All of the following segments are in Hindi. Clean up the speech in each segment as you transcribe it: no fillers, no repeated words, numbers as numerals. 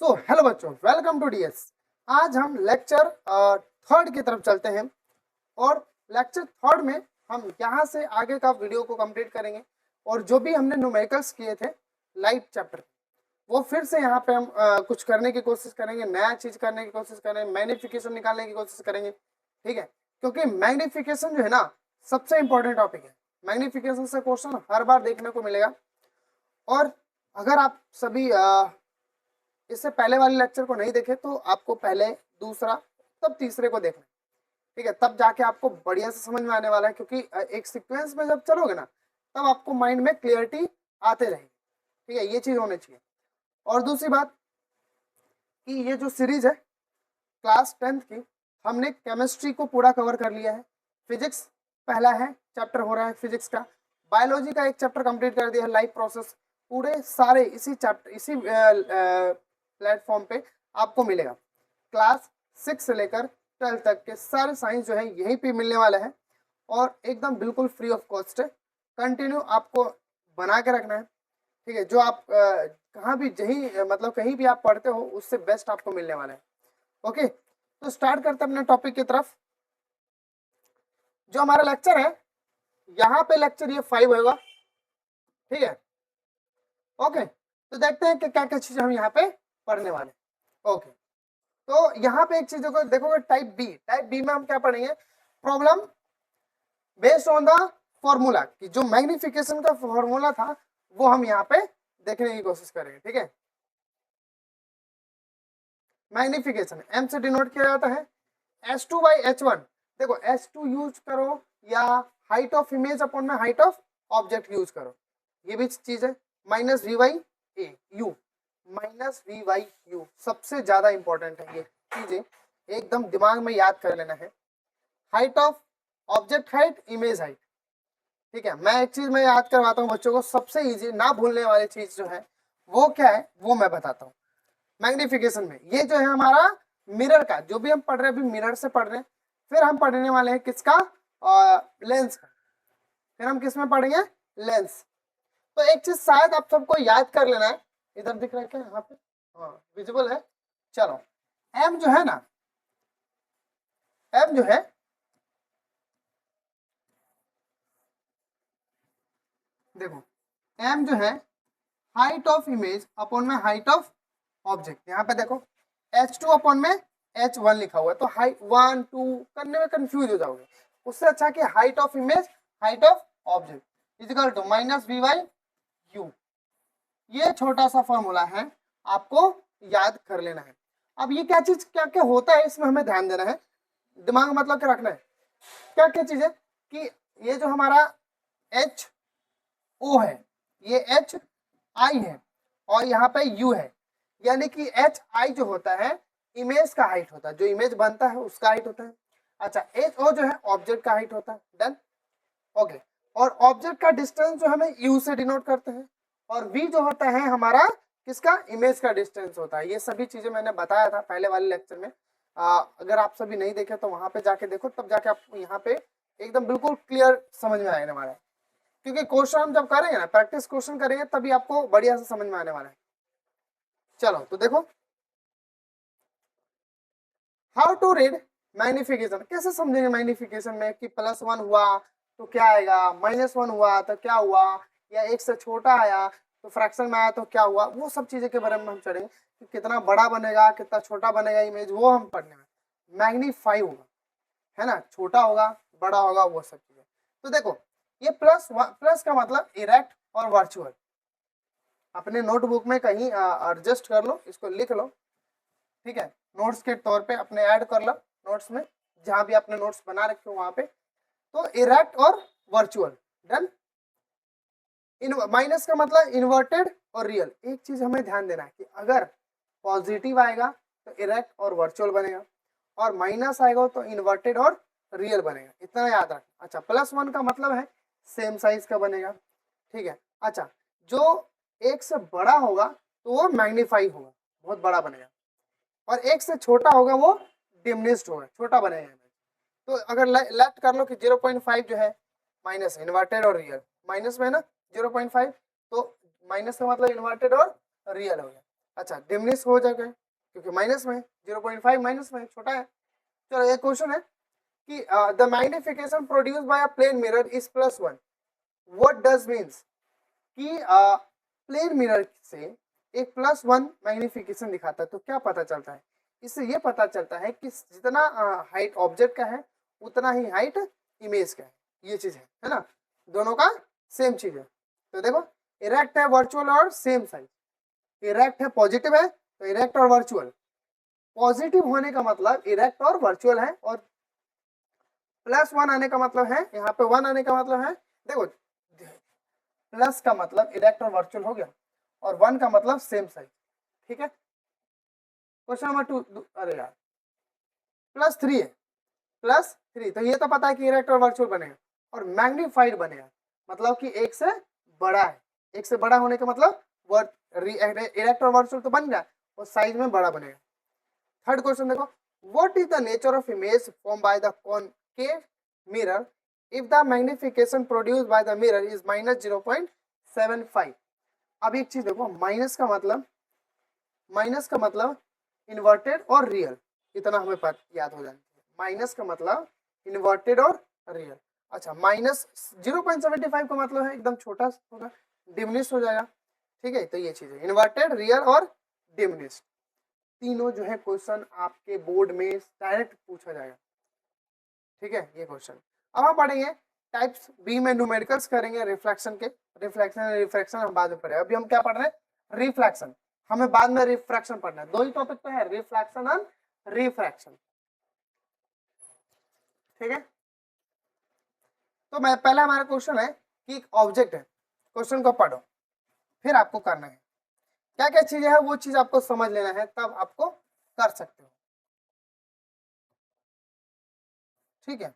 सो हेलो बच्चों, वेलकम टू डीएस। आज हम लेक्चर थर्ड की तरफ चलते हैं और लेक्चर थर्ड में हम यहाँ से आगे का वीडियो को कंप्लीट करेंगे और जो भी हमने न्यूमेरिकल्स किए थे लाइफ चैप्टर, वो फिर से यहाँ पे हम कुछ करने की कोशिश करेंगे, नया चीज करने की कोशिश करेंगे, मैग्निफिकेशन निकालने की कोशिश करेंगे। ठीक है, क्योंकि मैग्निफिकेशन जो है ना सबसे इंपॉर्टेंट टॉपिक है। मैग्निफिकेशन से क्वेश्चन हर बार देखने को मिलेगा और अगर आप सभी इससे पहले वाले लेक्चर को नहीं देखे तो आपको पहले दूसरा तब तीसरे को देखना, ठीक है, तब जाके आपको बढ़िया से समझ में आने वाला है। क्योंकि एक सीक्वेंस में जब चलोगे ना तब आपको माइंड में क्लियरिटी आते रहेगी। ठीक है, ये चीज होनी चाहिए। और दूसरी बात कि ये जो सीरीज है क्लास 10th की, हमने केमिस्ट्री को पूरा कवर कर लिया है। फिजिक्स पहला है चैप्टर हो रहा है फिजिक्स का, बायोलॉजी का एक चैप्टर कंप्लीट कर दिया है, लाइफ प्रोसेस। पूरे सारे इसी चैप्टर इसी प्लेटफॉर्म पे आपको मिलेगा। क्लास 6 से लेकर 12 तक के सारे साइंस जो है यहीं पे मिलने वाला है और एकदम बिल्कुल फ्री ऑफ कॉस्ट है। कंटिन्यू आपको बना के रखना है, ठीक है। जो आप कहाँ भी मतलब कहीं भी आप पढ़ते हो उससे बेस्ट आपको मिलने वाला है। ओके, तो स्टार्ट करते हैं अपने टॉपिक की तरफ। जो हमारा लेक्चर है यहाँ पे लेक्चर ये 5 होगा, ठीक है। ओके, तो देखते हैं कि क्या क्या चीज हम यहाँ पे पढ़ने वाले। ओके, तो यहाँ पे एक चीज देखोगे टाइप बी में हम क्या पढ़ेंगे, problem based on the formula, कि जो मैग्निफिकेशन का फॉर्मूला था वो हम यहाँ पे देखने की कोशिश करेंगे। ठीक है, मैग्निफिकेशन एम से डिनोट किया जाता है, S2/H1। देखो S2 यूज करो या हाइट ऑफ इमेज अपॉन में हाइट ऑफ ऑब्जेक्ट यूज करो, ये भी चीज है। माइनस V/A माइनस V/U सबसे ज्यादा इंपॉर्टेंट है, ये चीजें एकदम दिमाग में याद कर लेना है। Height of object height, image height, ठीक है। मैं एक चीज मैं याद करवाता हूँ बच्चों को, सबसे इजी ना भूलने वाली चीज जो है वो क्या है वो मैं बताता हूँ। मैग्निफिकेशन में ये जो है हमारा मिरर का, जो भी हम पढ़ रहे हैं अभी मिरर से पढ़ रहे हैं, फिर हम पढ़ने वाले हैं किसका, लेंस का। फिर हम किस में पढ़ेंगे, लेंस। तो एक चीज शायद आप सबको याद कर लेना है, इधर दिख रहा है क्या, यहाँ पे हाँ विजिबल है। चलो, एम जो है ना, एम जो है देखो, एम जो है हाइट ऑफ इमेज अपॉन में हाइट ऑफ ऑब्जेक्ट। यहाँ पे देखो H2 अपॉन में H1 लिखा हुआ है, तो हाइट 1 2 करने में कंफ्यूज हो जाओगे। उससे अच्छा कि height of image height of object is equal to minus V/U। ये छोटा सा फॉर्मूला है, आपको याद कर लेना है। अब ये क्या चीज क्या क्या होता है इसमें हमें ध्यान देना है, दिमाग मतलब क्या रखना है। क्या क्या चीज है कि ये जो हमारा HO है, ये HI है और यहाँ पे U है, यानी कि HI जो होता है इमेज का हाइट होता है, जो इमेज बनता है उसका हाइट होता है। अच्छा, HO जो है ऑब्जेक्ट का हाइट होता है। Done, okay. और ऑब्जेक्ट का डिस्टेंस जो हमें U से डिनोट करते हैं और V जो होता है हमारा किसका, इमेज का डिस्टेंस होता है। ये सभी चीजें मैंने बताया था पहले वाले लेक्चर में। अगर आप सभी नहीं देखे तो वहां पे जाके देखो, तब जाके आपको यहाँ पे एकदम बिल्कुल क्लियर समझ में आने वाला है। क्योंकि क्वेश्चन हम जब करेंगे ना, प्रैक्टिस क्वेश्चन करेंगे, तभी आपको बढ़िया से समझ में आने वाला है। चलो तो देखो, हाउ टू रीड मैग्निफिकेशन, कैसे समझेंगे मैग्निफिकेशन में कि +1 हुआ तो क्या आएगा, -1 हुआ तो क्या हुआ, या एक से छोटा आया तो फ्रैक्शन में आया तो क्या हुआ, वो सब चीजें के बारे में हम चढ़ेंगे कि कितना बड़ा बनेगा कितना छोटा बनेगा इमेज, वो हम पढ़ने में। मैग्नीफाई होगा, है ना, छोटा होगा बड़ा होगा वो सब चीजें। तो देखो, ये प्लस का मतलब इरेक्ट और वर्चुअल, अपने नोटबुक में कहीं एडजस्ट कर लो, इसको लिख लो, ठीक है। नोट्स के तौर पे अपने ऐड कर लो नोट्स में, जहां भी आपने नोट्स बना रखे हो वहां पे। तो इरेक्ट और वर्चुअल, डन। माइनस का मतलब इन्वर्टेड और रियल। एक चीज हमें ध्यान देना है कि अगर पॉजिटिव आएगा तो इरेक्ट और वर्चुअल बनेगा, और माइनस आएगा तो इन्वर्टेड और रियल बनेगा, इतना याद रखना। अच्छा, +1 का मतलब है सेम साइज का बनेगा, ठीक है। अच्छा, जो एक से बड़ा होगा तो वो मैग्नीफाई होगा, बहुत बड़ा बनेगा, और एक से छोटा होगा वो डिमिनिश्ड होगा, छोटा बनेगा। तो अगर लेफ्ट कर लो कि 0.5 जो है माइनस इन्वर्टेड और रियल, माइनस में है ना 0.5, तो माइनस का मतलब इन्वर्टेड और रियल हो गया। अच्छा डिमिनिश हो जाएगा क्योंकि माइनस में 0.5 माइनस में छोटा है। चलो एक क्वेश्चन है कि the magnification produced by a plane mirror is +1, what does means कि प्लेन मिरर से एक +1 मैग्निफिकेशन दिखाता है तो क्या पता चलता है? इससे ये पता चलता है कि जितना हाइट ऑब्जेक्ट का है उतना ही हाइट इमेज का है। ये चीज है ना, दोनों का सेम चीज है। तो देखो इरेक्ट है वर्चुअल और सेम साइज, इरेक्ट है पॉजिटिव है तो इरेक्ट और वर्चुअल, पॉजिटिव होने का मतलब इरेक्ट और वर्चुअल है, और +1 आने का मतलब है, यहाँ पे 1 आने का मतलब है, देखो प्लस का मतलब इरेक्ट और वर्चुअल हो गया और 1 का मतलब सेम साइज। ठीक है, क्वेश्चन नंबर 2, अरे यार +3 है, +3 तो ये तो पता है कि इरेक्ट और वर्चुअल बनेगा और मैग्नीफाइड बनेगा, मतलब कि एक से बड़ा है। एक से बड़ा होने का मतलब इरेक्ट और वर्चुअल तो बन गया और साइज में बड़ा बनेगा। थर्ड क्वेश्चन देखो, what is the nature of image form by the concave mirror if the magnification produced by the mirror is -0.75। अब एक चीज देखो, माइनस का मतलब इन्वर्टेड और रियल, इतना हमें याद हो जाना चाहिए। माइनस का मतलब इन्वर्टेड और रियल। अच्छा -0.75 का मतलब है एकदम छोटा होगा, डिमिनिश हो जाएगा। ठीक है, तो ये चीज है इन्वर्टेड, रियल और डिमिनिश, तीनों जो है क्वेश्चन आपके बोर्ड में डायरेक्ट पूछा जाएगा। ठीक है, ये क्वेश्चन। अब हम पढ़ेंगे टाइप्स बी में न्यूमेरिकल्स करेंगे रिफ्लेक्शन के, रिफ्रैक्शन हम बाद में पढ़ेंगे। अभी हम क्या पढ़ रहे हैं? रिफ्लेक्शन, हमें बाद में रिफ्रैक्शन पढ़ना है। दो ही टॉपिक पे है, रिफ्लेक्शन और रिफ्रैक्शन। ठीक है, तो मैं पहला हमारा क्वेश्चन है कि एक ऑब्जेक्ट है, क्वेश्चन को पढ़ो फिर आपको करना है, क्या क्या चीजें है वो चीज आपको समझ लेना है तब आपको कर सकते हो। ठीक है,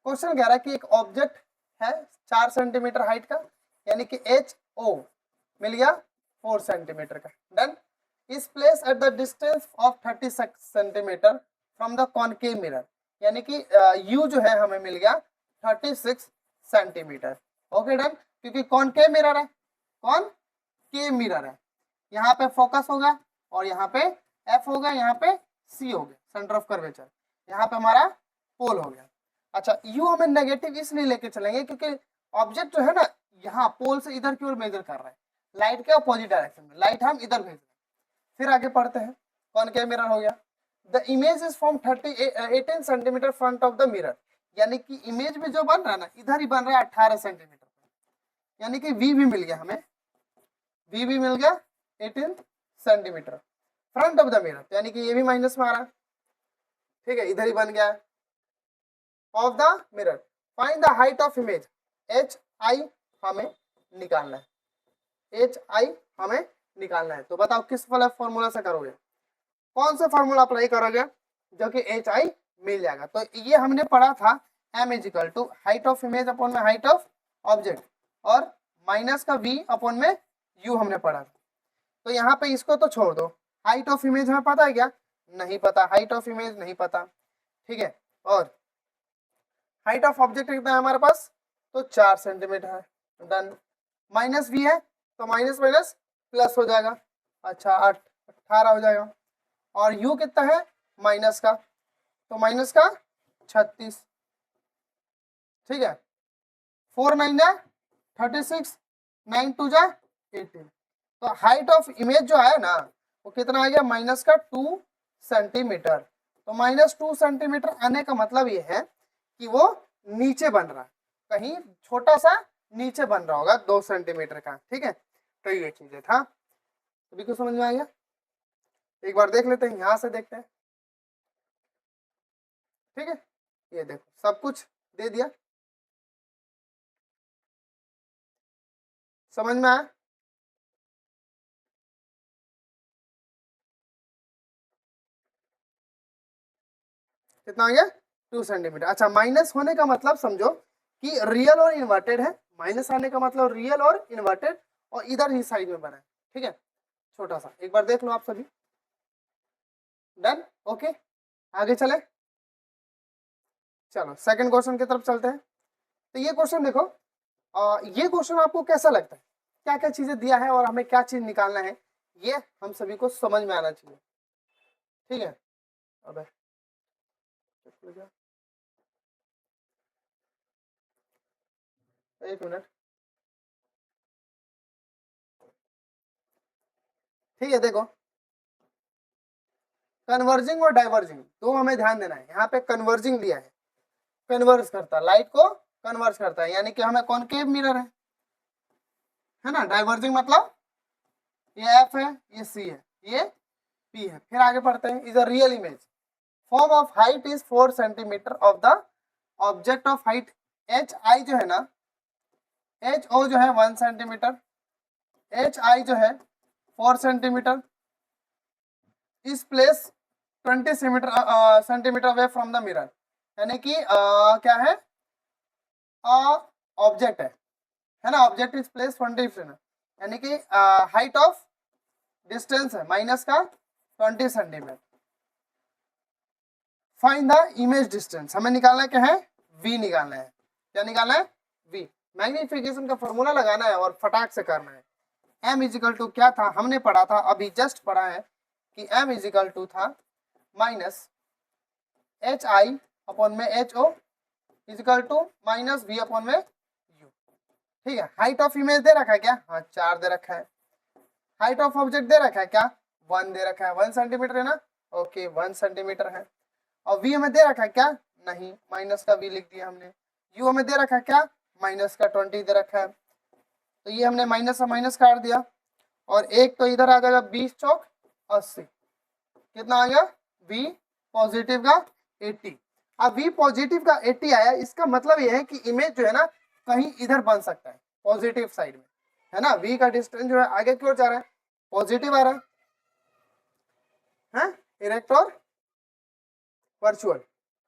क्वेश्चन कह रहा है कि एक ऑब्जेक्ट है 4 सेंटीमीटर हाइट का, यानी कि HO मिल गया 4 सेंटीमीटर का। Done, is place at the distance of 36 centimetre from the concave mirror, यानी कि U जो है हमें मिल गया 36 सेंटीमीटर। ओके डन, क्योंकि कॉनकेव मिरर है, कॉनकेव मिरर है, यहाँ पे फोकस होगा और यहाँ पे F होगा, यहाँ पे C हो गया सेंटर ऑफ कर्वेचर, यहाँ पे हमारा पोल हो गया। अच्छा यू हमें नेगेटिव इसलिए लेके चलेंगे क्योंकि ऑब्जेक्ट जो है ना यहाँ पोल से इधर की ओर मेजर कर रहा है, लाइट के अपोजिट डायरेक्शन में, लाइट हम इधर भेज रहे हैं। फिर आगे पढ़ते हैं, कॉनकेव मिरर हो गया। The image is from 18 centimetre front of the mirror, यानी कि इमेज में जो बन रहा है ना इधर ही बन रहा है 18 सेंटीमीटर, यानी कि वी भी मिल गया हमें, वी भी मिल गया 18 centimetre front of the mirror, यानी कि ये भी माइनस में आ रहा है। ठीक है, इधर ही बन गया है of the mirror. Find the height of image, HI हमें निकालना है, HI हमें निकालना है। तो बताओ किस वाला फॉर्मूला से करोगे, कौन सा फॉर्मूला अप्लाई करोगे जो कि HI मिल जाएगा। तो ये हमने पढ़ा था M is equal to height of image upon में हाइट ऑफ ऑब्जेक्ट, और माइनस का V अपॉन में U हमने पढ़ा था। तो यहाँ पे इसको तो छोड़ दो, हाइट ऑफ इमेज हमें पता है क्या? नहीं पता, हाइट ऑफ इमेज नहीं पता। ठीक है, और हाइट ऑफ ऑब्जेक्ट कितना है हमारे पास? तो 4 सेंटीमीटर है। डन, माइनस V है तो माइनस माइनस प्लस हो जाएगा, अच्छा 18 हो जाएगा, और U कितना है माइनस का, तो माइनस का 36। ठीक है, 4 9 जा 36, 9 2 जा 18, तो हाइट ऑफ इमेज जो है ना वो कितना आ गया माइनस का 2 सेंटीमीटर। तो -2 सेंटीमीटर आने का मतलब ये है कि वो नीचे बन रहा है, कहीं छोटा सा नीचे बन रहा होगा 2 सेंटीमीटर का। ठीक है, तो ये चीज है था, अभी को समझ में आ गया? एक बार देख लेते हैं, यहाँ से देखते हैं। ठीक है, ये देखो सब कुछ दे दिया, समझ में आया? कितना आ गया 2 सेंटीमीटर। अच्छा माइनस होने का मतलब समझो कि रियल और इन्वर्टेड है, माइनस आने का मतलब रियल और इन्वर्टेड, और इधर ही साइड में बना है। ठीक है, छोटा सा एक बार देख लो आप सभी। डन, ओके, आगे चले, चलो सेकंड क्वेश्चन की तरफ चलते हैं। तो ये क्वेश्चन देखो, ये क्वेश्चन आपको कैसा लगता है? क्या क्या चीजें दिया है और हमें क्या चीज निकालना है, ये हम सभी को समझ में आना चाहिए। ठीक है, अब एक मिनट, ठीक है। देखो, कन्वर्जिंग और डाइवर्जिंग दो हमें ध्यान देना है। यहाँ पे कन्वर्जिंग दिया है, कन्वर्ज करता है, लाइट को कन्वर्ज करता है, यानी कि हमें कॉनकेव मिरर है ना। डाइवर्जिंग मतलब ये एफ है, ये सी है, ये पी है। फिर आगे पढ़ते हैं, is a real image, form of height is 4 centimetre of the object of height H I जो है ना, एच ओ जो है 1 सेंटीमीटर, एच आई जो है 4 सेंटीमीटर, इस placed 20 centimetre away from the mirror, यानी कि क्या है, ऑब्जेक्ट है ना, ऑब्जेक्ट इज प्लेस 20, यानी कि हाइट ऑफ डिस्टेंस है माइनस का 20 centimetre. Find the image distance, हमें निकालना क्या है, v निकालना है। क्या निकालना है, v। मैग्निफिकेशन का फॉर्मूला लगाना है और फटाक से करना है। m इजिकल टू क्या था, हमने पढ़ा था, अभी जस्ट पढ़ा है कि m इजिकल टू था माइनस एच आई अपॉन में H O is equal to minus v upon में u। ठीक है, हाइट ऑफ इमेज दे रखा है क्या, हाँ 4 दे रखा है। हाइट ऑफ ऑब्जेक्ट दे रखा है क्या, 1 दे रखा है, 1 सेंटीमीटर है ना, ओके 1 सेंटीमीटर है। और v हमें दे रखा है क्या, नहीं, माइनस का v लिख दिया हमने। u हमें दे रखा है क्या, माइनस का 20 दे रखा है, तो ये हमने माइनस से माइनस काट दिया, और एक तो इधर आ जाएगा 20 चौक 80, कितना आ गया, v पॉजिटिव का 80। अब v पॉजिटिव का 80 आया, इसका मतलब ये है कि इमेज जो है ना कहीं इधर बन सकता है, पॉजिटिव साइड में, है ना। v का डिस्टेंस जो है आगे की ओर जा रहा है, पॉजिटिव आ रहा है, इरेक्ट और वर्चुअल,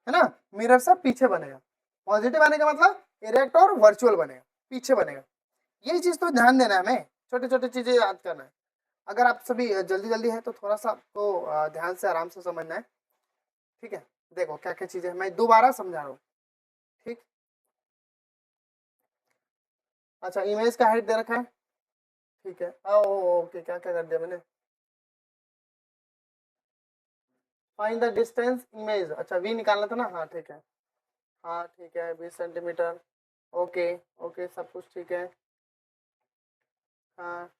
है ना। मिरर से पीछे बनेगा, पॉजिटिव आने का मतलब इरेक्ट और वर्चुअल बनेगा, पीछे बनेगा। ये चीज तो ध्यान देना है, हमें छोटी छोटी चीजें याद करना है। अगर आप सभी जल्दी जल्दी है तो थोड़ा सा आपको ध्यान से आराम से समझना है। ठीक है, देखो क्या क्या चीजें मैं दोबारा समझा रहा हूँ। ठीक, अच्छा, इमेज का हाइट दे रखा है, ठीक है, ओके, क्या क्या कर दिया मैंने, फाइंड द डिस्टेंस इमेज, अच्छा v निकालना था ना, हाँ ठीक है, हाँ ठीक है, 20 सेंटीमीटर, ओके ओके, सब कुछ ठीक है। हाँ,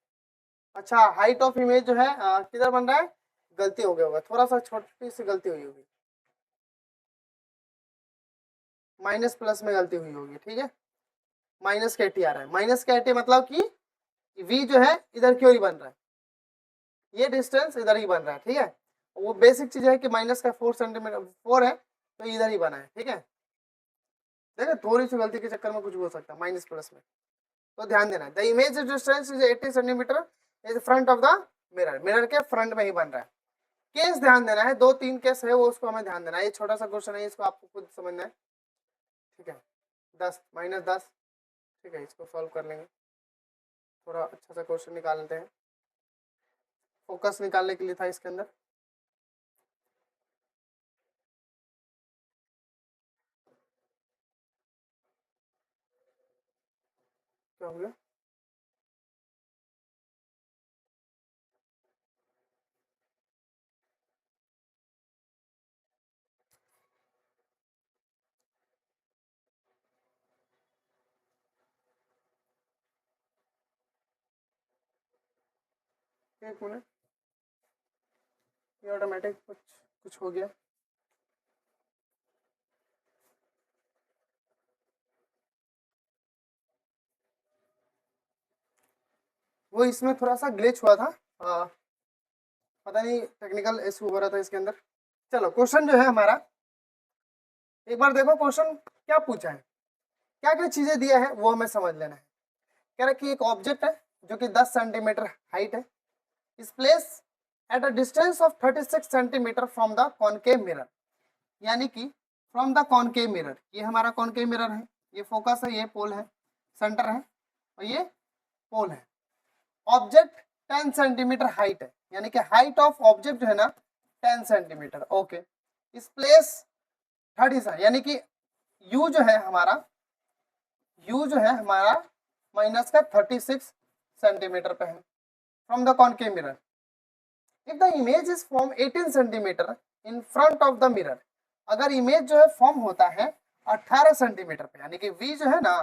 अच्छा, हाइट ऑफ इमेज जो है किधर बन रहा है, गलती हो गया होगा, थोड़ा सा छोटी सी गलती हुई होगी, माइनस प्लस में गलती हुई होगी। ठीक है, माइनस का 80 आ रहा है, माइनस का 80 मतलब कि v जो है इधर की ओर ही बन रहा है, ये डिस्टेंस इधर ही बन रहा है। ठीक है, वो बेसिक चीज है कि माइनस का 4 सेंटीमीटर 4 है, तो इधर ही बना है। ठीक है, देखो थोड़ी सी गलती के चक्कर में कुछ भी हो सकता है माइनस प्लस में, तो ध्यान देना है। The image distance is 80 centimetre is front of the mirror, mirror के फ्रंट में ही बन रहा है। केस ध्यान देना है, 2-3 केस है वो, उसको हमें ध्यान देना है। ये छोटा सा क्वेश्चन है, इसको आपको खुद समझना है। ठीक है, 10 माइनस 10, ठीक है, इसको सॉल्व कर लेंगे, थोड़ा अच्छा सा क्वेश्चन निकाल लेते हैं, फोकस निकालने के लिए था इसके अंदर। क्या हो गया, एक मिनट, ये ऑटोमेटिक कुछ कुछ हो गया, वो इसमें थोड़ा सा ग्लिच हुआ था, पता नहीं टेक्निकल इशू हो रहा था इसके अंदर। चलो, क्वेश्चन जो है हमारा, एक बार देखो क्वेश्चन क्या पूछा है, क्या क्या चीजें दिया है वो हमें समझ लेना है। कह रहा है कि एक ऑब्जेक्ट है जो कि 10 सेंटीमीटर हाइट है, इस place at a distance of 36 centimetre from the concave mirror, यानी कि फ्रॉम द कॉनकेव मिरर, ये हमारा कॉनकेव मिरर है, ये फोकस है, ये पोल है, सेंटर है, और ये पोल है। ऑब्जेक्ट 10 सेंटीमीटर हाइट है, यानी कि हाइट ऑफ ऑब्जेक्ट जो है ना 10 सेंटीमीटर, ओके। इस प्लेस 30, यानी कि u जो है हमारा माइनस का 36 सेंटीमीटर पे है from the concave mirror. If the image is form 18 centimetre in front of the mirror, अगर इमेज जो है फॉर्म होता है 18 सेंटीमीटर पे, यानी कि V जो है ना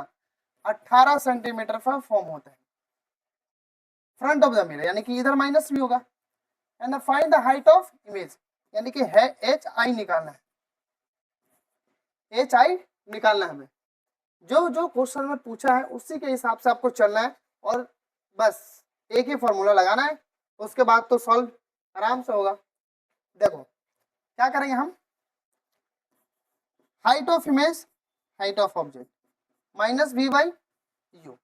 18 सेंटीमीटर पर फॉर्म होता है फ्रंट ऑफ द मिरर, यानी कि इधर माइनस भी होगा। And find the height of image, यानी कि है HI निकालना है, HI निकालना है हमें। जो जो क्वेश्चन में पूछा है उसी के हिसाब से आपको चलना है और बस एक ही फॉर्मूला लगाना है, उसके बाद तो सॉल्व आराम से होगा। देखो क्या करेंगे हम, height of image, height of object minus V by U।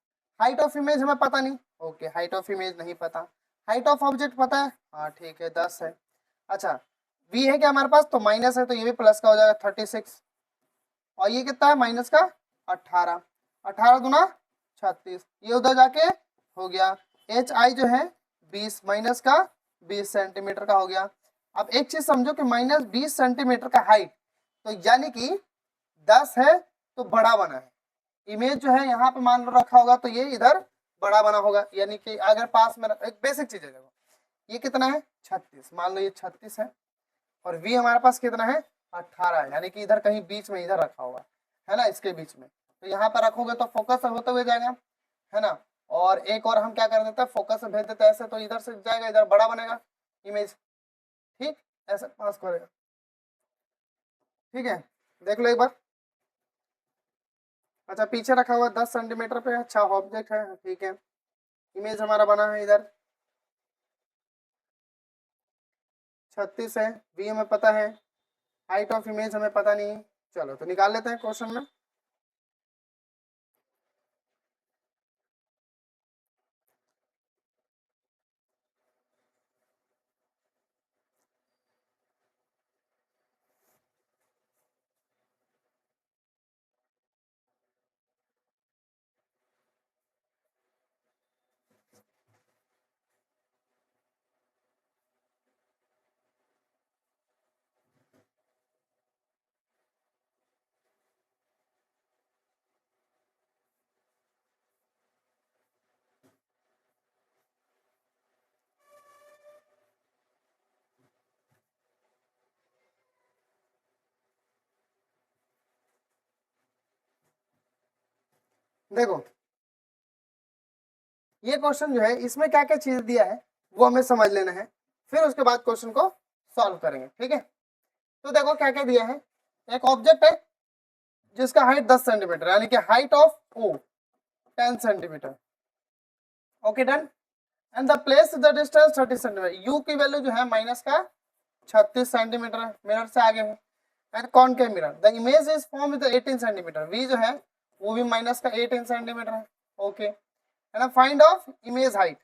Height of image हमें पता नहीं, ओके हाइट ऑफ इमेज नहीं पता, हाइट ऑफ ऑब्जेक्ट पता है, हाँ ठीक है 10 है। अच्छा V है क्या हमारे पास, तो माइनस है तो ये भी प्लस का हो जाएगा 36, और ये कितना है माइनस का 18, 18 दूना 36, ये उधर जाके हो गया। HI जो है 20 माइनस का 20 सेंटीमीटर का हो गया। अब एक चीज समझो कि माइनस 20 सेंटीमीटर का हाइट, तो यानी कि 10 है तो बड़ा बना है, इमेज जो है यहाँ पे मान लो रखा होगा तो ये इधर बड़ा बना होगा, यानी कि अगर पास में एक बेसिक चीज है, देखो ये कितना है 36, मान लो ये 36 है और V हमारे पास कितना है 18 है, यानी कि इधर कहीं बीच में इधर रखा हुआ है ना, इसके बीच में, तो यहाँ पर रखोगे तो फोकस होते हुए जाएगा है ना। और एक और हम क्या कर देते हैं, फोकस से भेज देते हैं ऐसे, तो इधर से जाएगा इधर बड़ा बनेगा इमेज, ठीक ऐसे पास करेगा, ठीक है देख लो एक बार। अच्छा पीछे रखा हुआ 10 सेंटीमीटर पे, अच्छा ऑब्जेक्ट है ठीक है, इमेज हमारा बना है इधर 36 है, V हमें पता है, हाइट ऑफ इमेज हमें पता नहीं, चलो तो निकाल लेते हैं क्वेश्चन में। देखो ये क्वेश्चन जो है इसमें क्या क्या चीज दिया है वो हमें समझ लेना है, फिर उसके बाद क्वेश्चन को सॉल्व करेंगे, ठीक है। तो देखो क्या क्या दिया है, एक ऑब्जेक्ट है जिसका हाइट 10 सेंटीमीटर, यानी कि height of O 10 centimetre, okay done. And the place the distance 30 centimetre, U की वैल्यू जो है माइनस का 36 सेंटीमीटर है, मिरर से आगे है। And concave mirror, the image is form with 18 centimetre, V जो है वो भी माइनस का 18 सेंटीमीटर है, okay. And find of image height,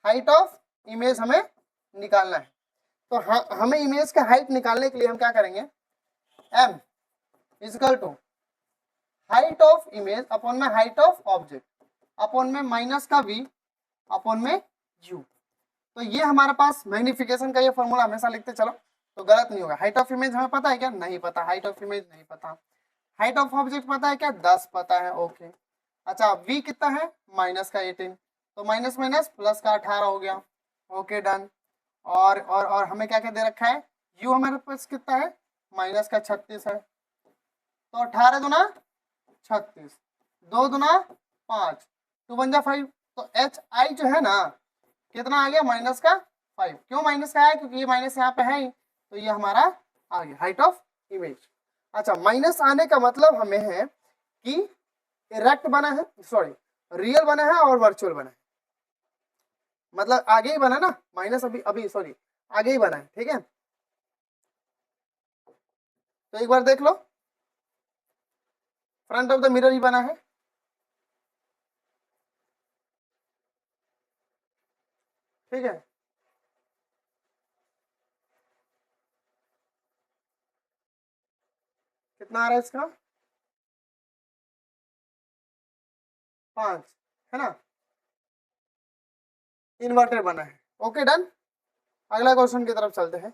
height of image हमें निकालना है, तो हमें इमेज का हाइट निकालने के लिए हम क्या करेंगे, m is equal to height of image upon में हाइट ऑफ ऑब्जेक्ट अपॉन में माइनस का V अपॉन में U। तो ये हमारे पास मैग्निफिकेशन का ये फॉर्मूला हमेशा लिखते चलो तो गलत नहीं होगा। हाइट ऑफ इमेज हमें पता है क्या, नहीं पता, हाइट ऑफ इमेज नहीं पता। हाइट ऑफ ऑब्जेक्ट पता है क्या, 10 पता है, ओके। अच्छा V कितना है माइनस का 18, तो माइनस माइनस प्लस का 18 हो गया, ओके डन। और हमें क्या क्या दे रखा है, U हमारे पास कितना है माइनस का 36 है, तो 18 दूना 36, 2 दूना 5, 2 बन जा 5, तो HI जो है ना कितना आ गया माइनस का 5, क्यों माइनस का आया, क्योंकि ये माइनस यहाँ पे है ही, तो ये हमारा आ गया हाइट ऑफ इमेज। अच्छा माइनस आने का मतलब हमें है कि इरेक्ट बना है, सॉरी रियल बना है और वर्चुअल बना है, मतलब आगे ही बना ना माइनस, अभी अभी सॉरी आगे ही बना है, ठीक है। तो एक बार देख लो, फ्रंट ऑफ द मिरर ही बना है, ठीक है। कितना आ रहा है इसका 5 है ना, इन्वर्टेड बना है, ओके डन। अगला क्वेश्चन की तरफ चलते हैं,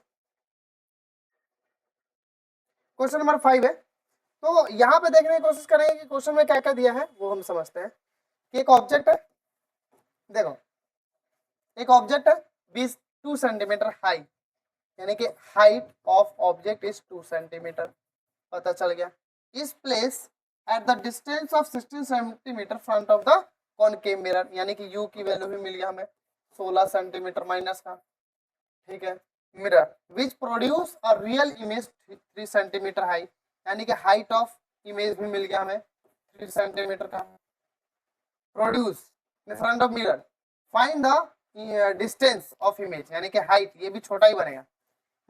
क्वेश्चन नंबर 5 है। तो यहाँ पे देखने की कोशिश करेंगे कि क्वेश्चन में क्या क्या दिया है वो हम समझते हैं कि एक ऑब्जेक्ट है देखो एक ऑब्जेक्ट है 2 सेंटीमीटर हाई, यानी कि height of object is 2 centimetre, पता चल गया। Is place at the distance of 16 centimetre front of the concave mirror, यानी कि यू की वैल्यू भी मिल गया हमें 16 सेंटीमीटर माइनस का, ठीक है। Mirror which produce a real image 3 centimetre high, यानी कि हाइट ऑफ इमेज भी मिल गया हमें 3 सेंटीमीटर का। Produce in front of mirror, find the distance of image, यानी कि हाइट, ये भी छोटा ही बनेगा,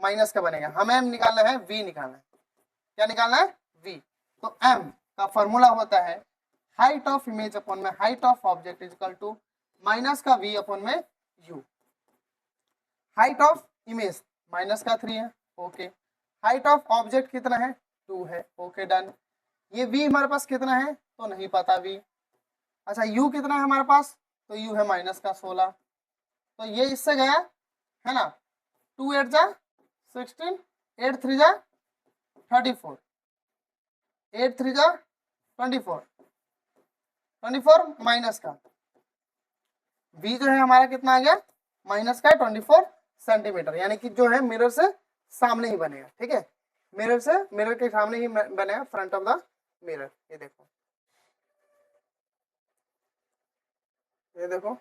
माइनस का बनेगा, हमें निकालना है v निकालना है। क्या निकालना है? v। तो m का फॉर्मूला होता है हाइट ऑफ इमेज अपॉन में height of object is equal to minus का v अपॉन में u। Height of image minus का 3 है, ओके। हाइट ऑफ ऑब्जेक्ट कितना है? 2 है, ओके डन। ये v हमारे पास कितना है तो नहीं पता v। अच्छा u कितना है हमारे पास? तो u है माइनस का 16, तो ये इससे गया है ना, 2 8 जा 16, 8 3 जा 34, 8 3 जा 24, 24 माइनस का v जो है हमारा कितना आ गया? माइनस का 24 सेंटीमीटर, यानी कि जो है मिरर से सामने ही बनेगा, ठीक है। मिरर के सामने ही बनेगा, फ्रंट ऑफ द मिरर। ये देखो, ये देखो,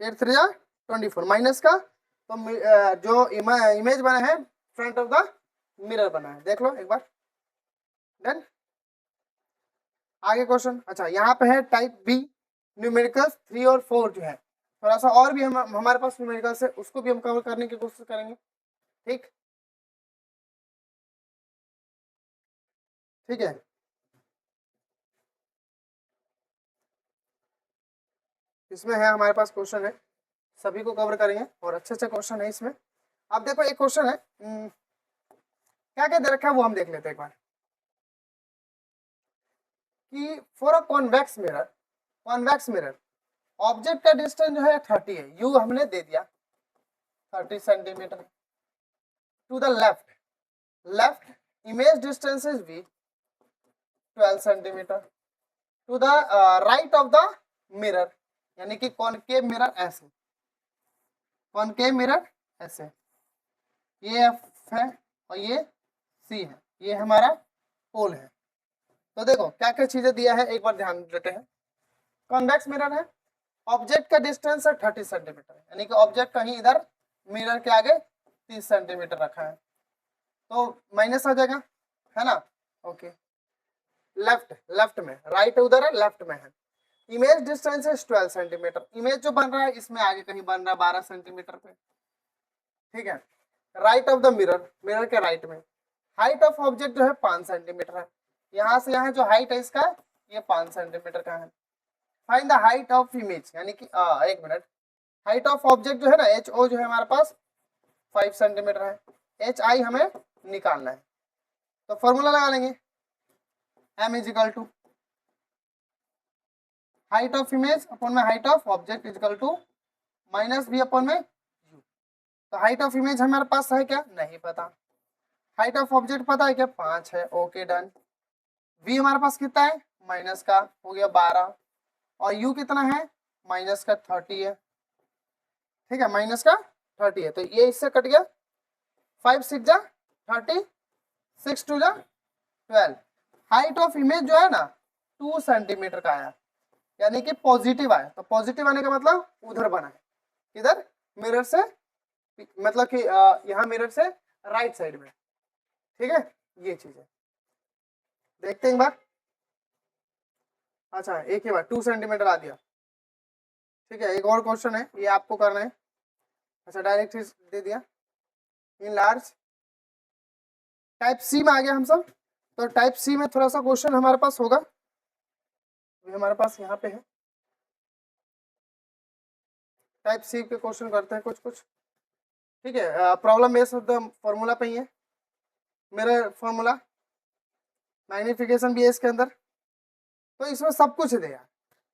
एट 3 जा 24 माइनस का, तो जो इमेज बना है फ्रंट ऑफ द मिरर बना है, देख लो एक बार। डन। आगे क्वेश्चन, अच्छा यहाँ पे है टाइप बी, न्यूमेरिकल्स 3 और 4 जो है, थोड़ा सा और भी हमारे पास न्यूमेरिकल्स है, उसको भी हम कवर करने की कोशिश करेंगे, ठीक, ठीक है। इसमें है हमारे पास क्वेश्चन है, सभी को कवर करेंगे और अच्छे अच्छे क्वेश्चन है इसमें। अब देखो एक क्वेश्चन है, क्या क्या दे रखा है वो हम देख लेते हैं एक बार, कि for a convex mirror object का डिस्टेंस जो है 30 है, यू हमने दे दिया 30 centimetre. To the left image distance is v 12 centimetre. To the right of the mirror, यानी कि कॉनकेव मिरर ऐसे, कॉनकेव मिरर ऐसे, ये f है और ये c है, ये हमारा पोल है। तो देखो क्या क्या चीजें दिया है एक बार ध्यान देते हैं। कॉन्वेक्स मिरर है, ऑब्जेक्ट का डिस्टेंस है 30 सेंटीमीटर, यानी कि ऑब्जेक्ट कहीं इधर मिरर के आगे 30 सेंटीमीटर रखा है, तो माइनस आ जाएगा, है ना, ओके। लेफ्ट में, राइट उधर है, लेफ्ट में है। इमेज डिस्टेंस है 12 सेंटीमीटर, इमेज जो बन रहा है इसमें आगे कहीं बन रहा है 12 सेंटीमीटर पे, ठीक है। राइट ऑफ द मिरर के राइट में हाइट ऑफ ऑब्जेक्ट जो है 5 सेंटीमीटर है, यहाँ से यहाँ जो हाइट है इसका ये 5 सेंटीमीटर का है। Find the height of image, यानी कि एक मिनट, हाइट ऑफ ऑब्जेक्ट जो है ना एच ओ जो है हमारे पास 5 सेंटीमीटर है, एच आई हमें निकालना है, तो फॉर्मूला लगा लेंगे, m is equal to height of image upon में height of object is equal to minus v upon में u। तो हाइट ऑफ इमेज हमारे पास है क्या? नहीं पता। हाइट ऑफ ऑब्जेक्ट पता है क्या? 5 है, ओके डन। v हमारे पास कितना है? माइनस का हो गया 12, और u कितना है? माइनस का 30 है, ठीक है, माइनस का 30 है, तो ये इससे कट गया, 5 6 जा 30, 6 2 जा 12। हाइट ऑफ इमेज जो है ना 2 सेंटीमीटर का आया, यानी कि पॉजिटिव आया, तो पॉजिटिव आने का मतलब उधर बना है, इधर मिरर से, मतलब कि यहाँ मिरर से राइट साइड में, ठीक है, ये चीज है, देखते हैं एक बार। अच्छा एक ही बार 2 सेंटीमीटर आ दिया, ठीक है। एक और क्वेश्चन है, ये आपको करना है, अच्छा डायरेक्ट दे दिया, इन लार्ज टाइप सी में आ गया हम सब, तो टाइप सी में थोड़ा सा क्वेश्चन हमारे पास होगा, हमारे पास यहाँ पे है, टाइप सी के क्वेश्चन करते हैं कुछ कुछ, ठीक है। प्रॉब्लम बेस फॉर्मूला पे ही है, मेरा फॉर्मूला मैग्निफिकेशन भी है इसके अंदर, तो इसमें सब कुछ दिया है,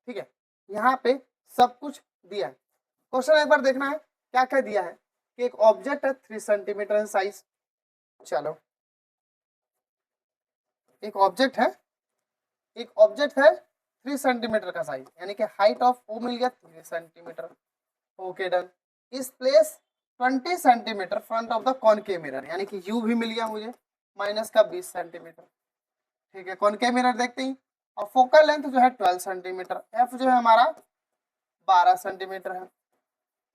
ठीक है, यहाँ पे सब कुछ दिया है। क्वेश्चन एक बार देखना है क्या क्या दिया है, कि एक ऑब्जेक्ट है 3 सेंटीमीटर साइज, चलो एक ऑब्जेक्ट है 3 सेंटीमीटर का साइज, यानी कि हाइट ऑफ ओ मिल गया 3 centimetre. Okay done. Is placed 20 centimetre front of the concave mirror, यानी कि यू भी मिल गया मुझे माइनस का 20 सेंटीमीटर। ठीक है, कॉनकेव मिरर देखते ही। और फोकल लेंथ जो है 12 सेंटीमीटर, एफ जो है हमारा 12 सेंटीमीटर है,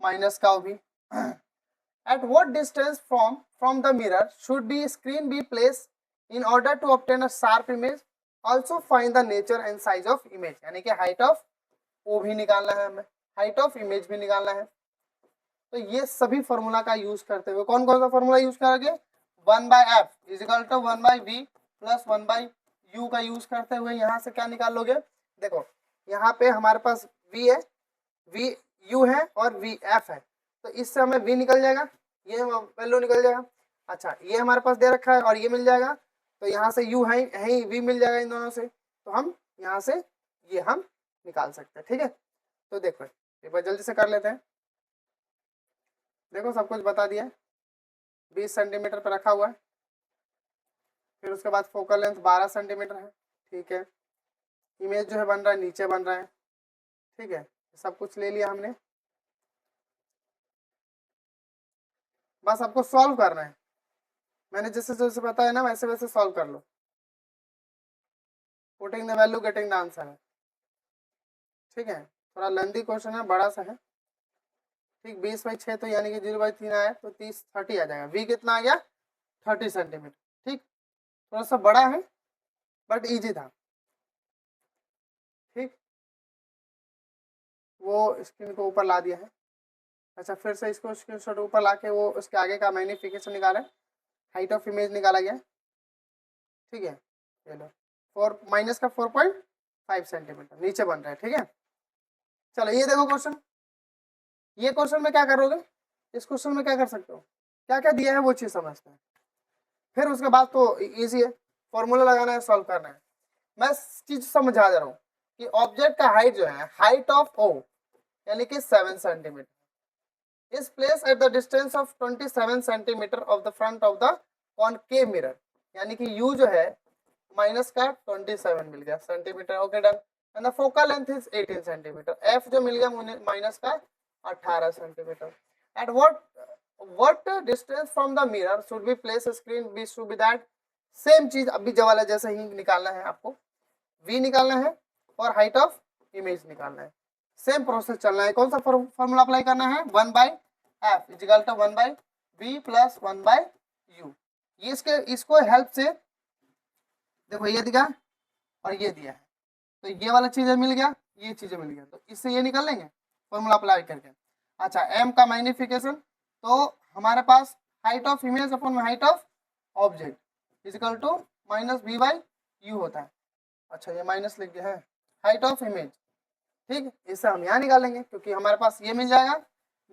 माइनस का भी। At what distance from the mirror should be screen be placed in order to obtain a sharp image? Also find the nature and size of image, यानी कि हाइट ऑफ ओ भी निकालना है हमें, हाइट ऑफ इमेज भी निकालना है। तो ये सभी फॉर्मूला का यूज करते हुए कौन कौन सा फॉर्मूला यूज करोगे? 1/f is equal to 1/v plus 1/u का यूज करते हुए यहाँ से क्या निकाल लोगे? देखो यहाँ पे हमारे पास v है, v u है और v f है, तो इससे हमें v निकल जाएगा, ये वैल्यू निकल जाएगा। अच्छा ये हमारे पास दे रखा है और ये मिल जाएगा, तो यहाँ से u है ही v मिल जाएगा इन दोनों से, तो हम यहाँ से ये हम निकाल सकते हैं। ठीक है, तो देखो एक बार जल्दी से कर लेते हैं। देखो सब कुछ बता दिया, 20 सेंटीमीटर पर रखा हुआ है, फिर उसके बाद फोकल लेंथ 12 सेंटीमीटर है। ठीक है, इमेज जो है बन रहा है नीचे बन रहा है। ठीक है, सब कुछ ले लिया हमने, बस आपको सॉल्व करना है। मैंने जैसे जैसे बताया ना वैसे वैसे सॉल्व कर लो। Putting the value getting the answer है। ठीक है, थोड़ा लेंथी क्वेश्चन है, बड़ा सा है। ठीक, 20/6 तो यानी कि 0/3 आया तो 30 आ जाएगा। वी कितना आ गया? 30 सेंटीमीटर। ठीक, थोड़ा सा बड़ा है बट इजी था। ठीक, वो स्क्रीन को ऊपर ला दिया है। अच्छा फिर से इसको स्क्रीनशॉट ऊपर ला के वो उसके आगे का मैग्निफिकेशन निकाला, हाइट ऑफ इमेज निकाला गया। ठीक है, चलो 4 माइनस का 4.5 सेंटीमीटर नीचे बन रहा है। ठीक है, चलो ये देखो क्वेश्चन। ये क्वेश्चन में क्या करोगे? इस क्वेश्चन में क्या कर सकते हो, क्या क्या दिया है वो चीज समझते हैं, फिर उसके बाद तो इजी है, फॉर्मूला लगाना है, सॉल्व करना है। मैं चीज समझा दे रहा हूँ कि ऑब्जेक्ट का हाइट जो है, हाइट ऑफ ओ यानी कि 7 centimetre is place at the distance of 27 centimetre of the front of the concave mirror, यानी कि यू जो है माइनस का 27 मिल गया centimetre. Okay done. And the focal length is 18 centimetre, F जो मिल गया मुझे माइनस का 18 centimetre. At what distance from the mirror should be place screen b should be that, same चीज अभी जवाला जैसे ही निकालना है आपको, v निकालना है और हाइट ऑफ इमेज निकालना है, सेम प्रोसेस चलना है। कौन सा फॉर्मूला अप्लाई करना है? 1/f is equal to 1/v plus 1/u। ये इसको हेल्प से देखो ये दिया और ये दिया है, तो ये वाला चीजें मिल गया, ये चीजें मिल गया, तो इससे ये निकल लेंगे फॉर्मूला अप्लाई करके। अच्छा m का मैग्निफिकेशन, तो हमारे पास height of image upon height of object is equal to minus v/u होता है। अच्छा ये माइनस लिख दिया है, हाइट ऑफ इमेज। ठीक, इससे हम यहाँ निकालेंगे क्योंकि हमारे पास ये मिल जाएगा,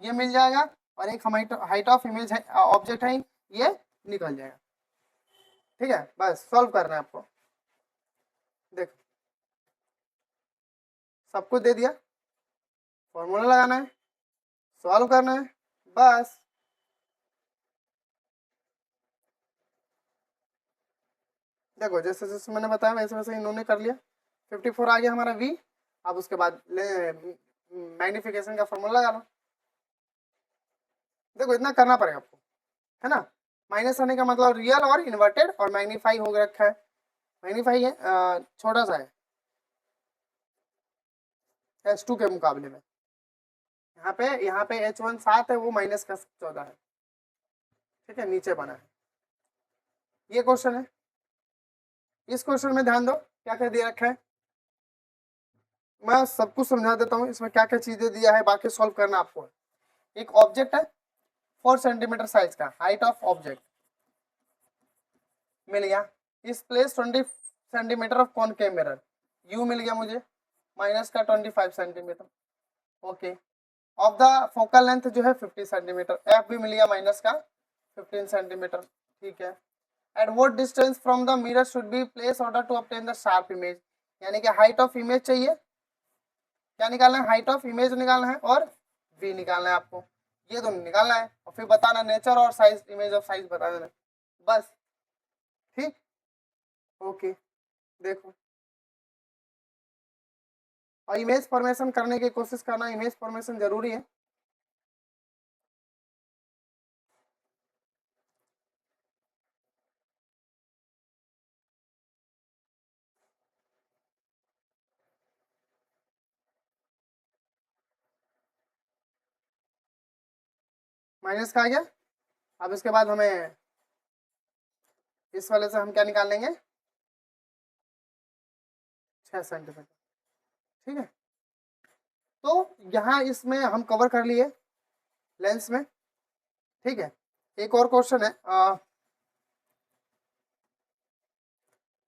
ये मिल जाएगा और एक हम हाइट ऑफ इमेज है ऑब्जेक्ट है, ये निकल जाएगा। ठीक है, बस सॉल्व करना है आपको। देखो सब कुछ दे दिया, फॉर्मूला लगाना है, सॉल्व करना है, बस। देखो जैसे जैसे मैंने बताया वैसे वैसे इन्होंने कर लिया। 54 आ गया हमारा v। अब उसके बाद मैग्निफिकेशन का फॉर्मूला लगा लो। देखो इतना करना पड़ेगा आपको, है ना। माइनस आने का मतलब रियल और इन्वर्टेड और मैग्नीफाई हो रखा है, मैग्नीफाई है छोटा सा है h2 के मुकाबले में। यहाँ पे h1 7 है, वो माइनस का 14 है। ठीक है, नीचे बना है। ये क्वेश्चन है, इस क्वेश्चन में ध्यान दो क्या क्या दिया रखा है। मैं सब कुछ समझा देता हूँ इसमें क्या क्या चीजें दिया है, बाकी सॉल्व करना आपको है। एक ऑब्जेक्ट है 4 सेंटीमीटर साइज का, हाइट ऑफ ऑब्जेक्ट मिल गया। Is placed 20 centimetre of concave mirror, u मिल गया मुझे माइनस का 25 centimetre. Okay, of the focal length जो है 50 सेंटीमीटर, एफ भी मिल गया माइनस का 15 सेंटीमीटर। ठीक है, at what distance from the mirror should be place order to obtain the sharp image, यानी कि हाइट ऑफ इमेज चाहिए, क्या निकालना है? हाइट ऑफ इमेज निकालना है और v निकालना है आपको, ये दोनों निकालना है और फिर बताना नेचर और साइज, इमेज ऑफ साइज बता देना, बस। ठीक, ओके, देखो, और इमेज फॉर्मेशन करने की कोशिश करना, इमेज फॉर्मेशन जरूरी है। माइनस का आ गया। अब इसके बाद हमें इस वाले से हम क्या निकाल लेंगे, 6 सेंटीमीटर। ठीक है, तो यहाँ इसमें हम कवर कर लिए लेंस में। ठीक है, एक और क्वेश्चन है,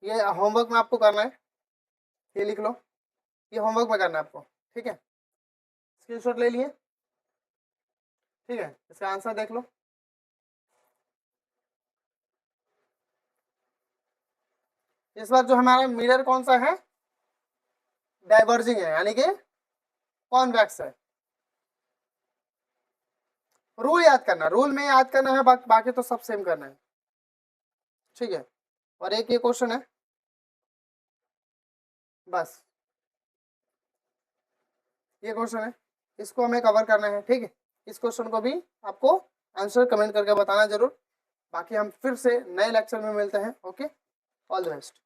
ये होमवर्क में आपको करना है, ये लिख लो, ये होमवर्क में करना है आपको। ठीक है, स्क्रीनशॉट ले लिए। ठीक है, इसका आंसर देख लो। इस बार जो हमारा मिरर कौन सा है, डाइवर्जिंग है, यानी कि कॉन्वेक्स है। रूल याद करना, रूल में याद करना है, बाकी तो सब सेम करना है। ठीक है, और एक ये क्वेश्चन है, बस ये क्वेश्चन है, इसको हमें कवर करना है। ठीक है, इस क्वेश्चन को भी आपको आंसर कमेंट करके बताना जरूर। बाकी हम फिर से नए लेक्चर में मिलते हैं। Okay, all the best.